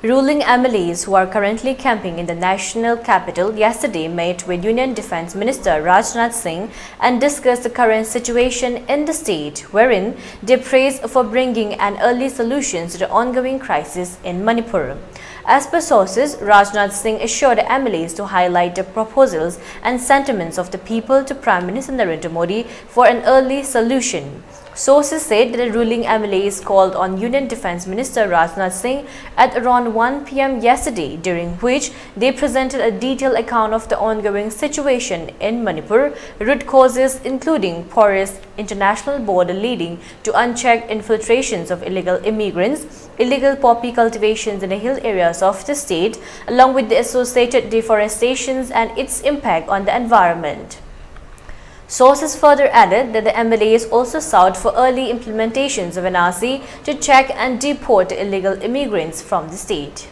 Ruling MLAs who are currently camping in the national capital yesterday met with Union Defence Minister Rajnath Singh and discussed the current situation in the state, wherein they praised for bringing an early solution to the ongoing crisis in Manipur. As per sources, Rajnath Singh assured MLAs to highlight the proposals and sentiments of the people to Prime Minister Narendra Modi for an early solution. Sources said that the ruling MLAs called on Union Defence Minister Rajnath Singh at around 1 p.m. yesterday, during which they presented a detailed account of the ongoing situation in Manipur, root causes including porous international border leading to unchecked infiltrations of illegal immigrants, illegal poppy cultivations in the hill areas of the state, along with the associated deforestations and its impact on the environment. Sources further added that the MLAs also sought for early implementations of NRC to check and deport illegal immigrants from the state.